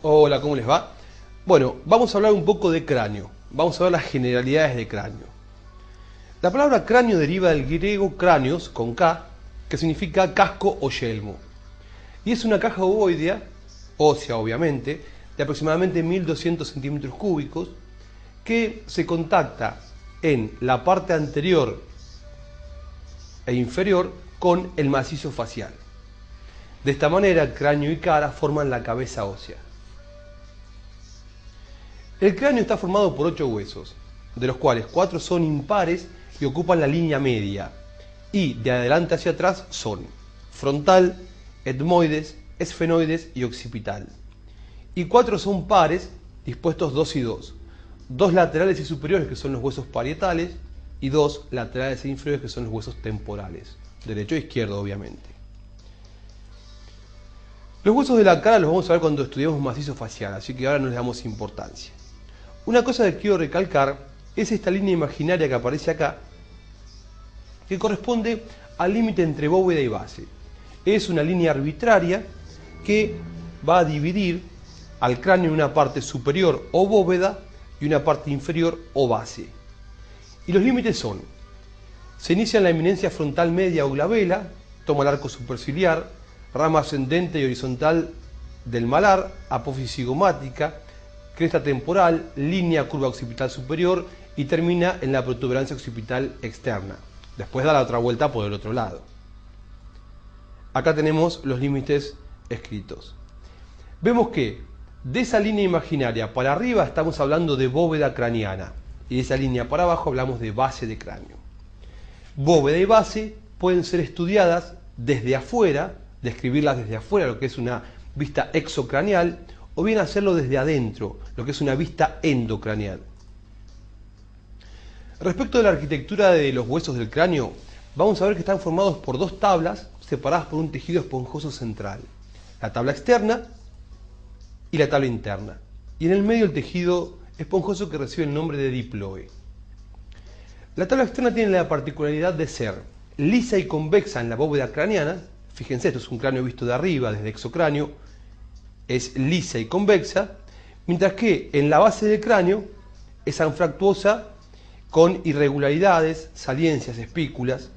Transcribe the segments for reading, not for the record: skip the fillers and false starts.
Hola, ¿cómo les va? Bueno, vamos a hablar un poco de cráneo. Vamos a ver las generalidades de cráneo. La palabra cráneo deriva del griego cráneos, con K, que significa casco o yelmo. Y es una caja ovoidea, ósea obviamente, de aproximadamente 1200 centímetros cúbicos, que se contacta en la parte anterior e inferior con el macizo facial. De esta manera, cráneo y cara forman la cabeza ósea. El cráneo está formado por 8 huesos, de los cuales 4 son impares y ocupan la línea media, y de adelante hacia atrás son frontal, etmoides, esfenoides y occipital. Y 4 son pares, dispuestos 2 y 2, 2 laterales y superiores, que son los huesos parietales, y 2 laterales e inferiores, que son los huesos temporales, derecho e izquierdo obviamente. Los huesos de la cara los vamos a ver cuando estudiemos macizo facial, así que ahora no les damos importancia. Una cosa que quiero recalcar es esta línea imaginaria que aparece acá, que corresponde al límite entre bóveda y base. Es una línea arbitraria que va a dividir al cráneo en una parte superior o bóveda y una parte inferior o base. Y los límites son: se inicia en la eminencia frontal media o glabela, toma el arco superciliar, rama ascendente y horizontal del malar, apófisis cigomática, cresta temporal, línea curva occipital superior y termina en la protuberancia occipital externa. Después da la otra vuelta por el otro lado. Acá tenemos los límites escritos. Vemos que de esa línea imaginaria para arriba estamos hablando de bóveda craneana y de esa línea para abajo hablamos de base de cráneo. Bóveda y base pueden ser estudiadas desde afuera, describirlas desde afuera, lo que es una vista exocraneal, o bien hacerlo desde adentro, lo que es una vista endocraneal. Respecto de la arquitectura de los huesos del cráneo, vamos a ver que están formados por 2 tablas separadas por un tejido esponjoso central, la tabla externa y la tabla interna, y en el medio el tejido esponjoso que recibe el nombre de diploe. La tabla externa tiene la particularidad de ser lisa y convexa en la bóveda craneana. Fíjense, esto es un cráneo visto de arriba, desde exocráneo, es lisa y convexa, mientras que en la base del cráneo es anfractuosa con irregularidades, saliencias, espículas,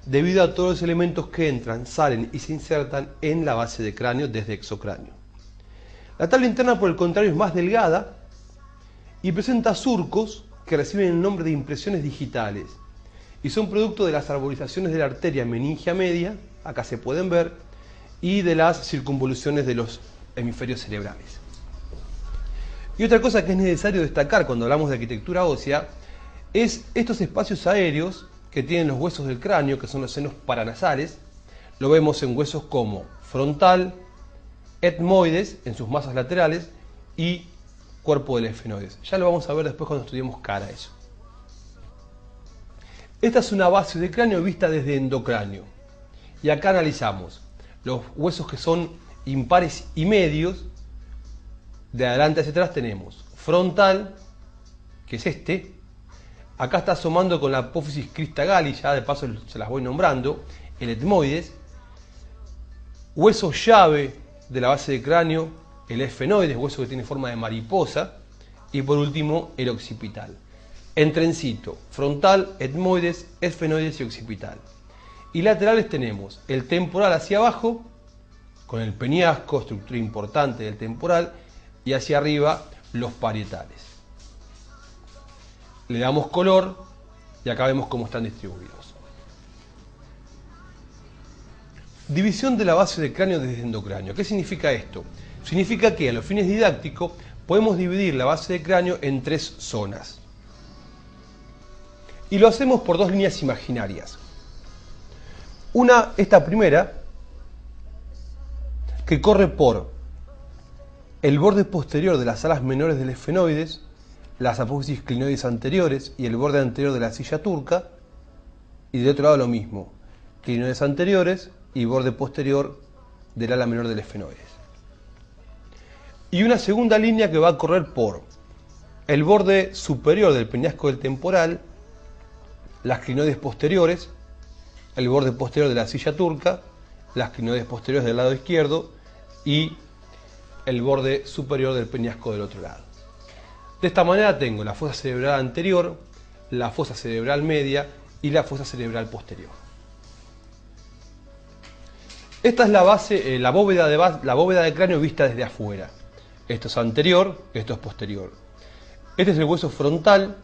debido a todos los elementos que entran, salen y se insertan en la base del cráneo desde exocráneo. La tabla interna, por el contrario, es más delgada y presenta surcos que reciben el nombre de impresiones digitales y son producto de las arborizaciones de la arteria meningia media, acá se pueden ver, y de las circunvoluciones de los hemisferios cerebrales. Y otra cosa que es necesario destacar cuando hablamos de arquitectura ósea es estos espacios aéreos que tienen los huesos del cráneo, que son los senos paranasales. Lo vemos en huesos como frontal, etmoides en sus masas laterales y cuerpo del esfenoides. Ya lo vamos a ver después cuando estudiemos cara eso. Esta es una base de cráneo vista desde endocráneo. Y acá analizamos los huesos que son impares y medios. De adelante hacia atrás tenemos frontal, que es este. Acá está asomando con la apófisis crista galli, ya de paso se las voy nombrando, el etmoides. Hueso llave de la base de cráneo, el esfenoides, hueso que tiene forma de mariposa. Y por último, el occipital. En trencito, frontal, etmoides, esfenoides y occipital. Y laterales tenemos el temporal hacia abajo, con el peñasco, estructura importante del temporal, y hacia arriba los parietales. Le damos color y acá vemos cómo están distribuidos. División de la base del cráneo desde endocráneo. ¿Qué significa esto? Significa que a los fines didácticos podemos dividir la base del cráneo en 3 zonas. Y lo hacemos por 2 líneas imaginarias. Esta primera, que corre por el borde posterior de las alas menores del esfenoides, las apófisis clinoides anteriores y el borde anterior de la silla turca, y del otro lado lo mismo, clinoides anteriores y borde posterior del ala menor del esfenoides. Y una segunda línea que va a correr por el borde superior del peñasco del temporal, las clinoides posteriores, el borde posterior de la silla turca, las clinoides posteriores del lado izquierdo y el borde superior del peñasco del otro lado. De esta manera tengo la fosa cerebral anterior, la fosa cerebral media y la fosa cerebral posterior. Esta es la base, la bóveda del cráneo vista desde afuera. Esto es anterior, esto es posterior. Este es el hueso frontal,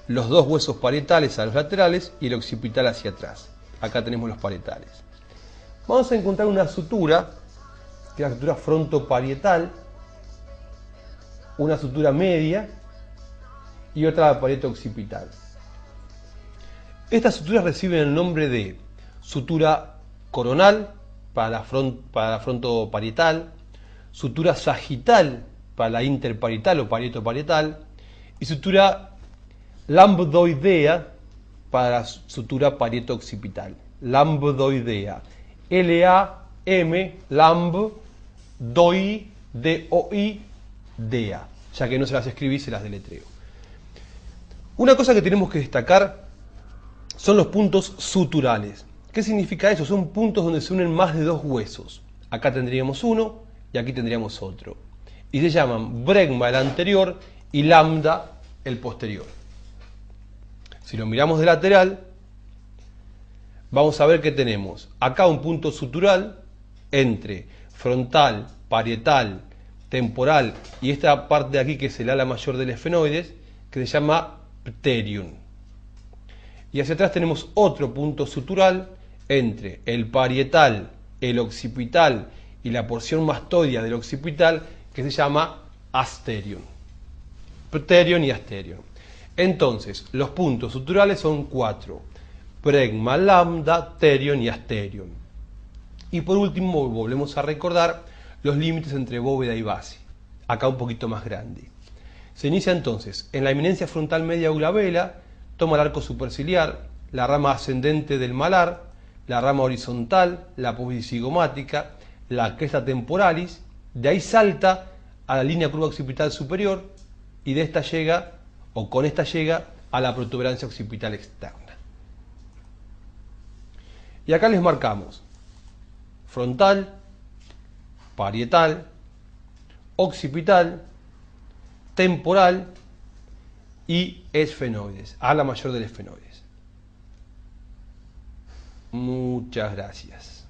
los dos huesos parietales a los laterales y el occipital hacia atrás. Acá tenemos los parietales. Vamos a encontrar una sutura, que es la sutura frontoparietal, una sutura media y otra parieto-occipital. Estas suturas reciben el nombre de sutura coronal para la frontoparietal, sutura sagital para la interparietal o parieto-parietal y sutura lambdoidea para la sutura parieto-occipital. Lambdoidea. L-A-M, lamb, doi, D-O-I, dea. Ya que no se las escribí, se las deletreo. Una cosa que tenemos que destacar son los puntos suturales. ¿Qué significa eso? Son puntos donde se unen más de dos huesos. Acá tendríamos uno y aquí tendríamos otro. Y se llaman bregma el anterior y lambda el posterior. Si lo miramos de lateral, vamos a ver que tenemos acá un punto sutural entre frontal, parietal, temporal y esta parte de aquí que es el ala mayor del esfenoides, que se llama pterium. Y hacia atrás tenemos otro punto sutural entre el parietal, el occipital y la porción mastoidea del occipital, que se llama asterium. Pterium y asterium. Entonces, los puntos suturales son 4. Bregma, lambda, terium y asterium. Y por último, volvemos a recordar los límites entre bóveda y base. Acá un poquito más grande. Se inicia entonces en la eminencia frontal media o glabela, toma el arco superciliar, la rama ascendente del malar, la rama horizontal, la apófisis cigomática, la cresta temporalis, de ahí salta a la línea curva occipital superior y de esta llega, o con esta llega, a la protuberancia occipital externa. Y acá les marcamos frontal, parietal, occipital, temporal y esfenoides, ala mayor del esfenoides. Muchas gracias.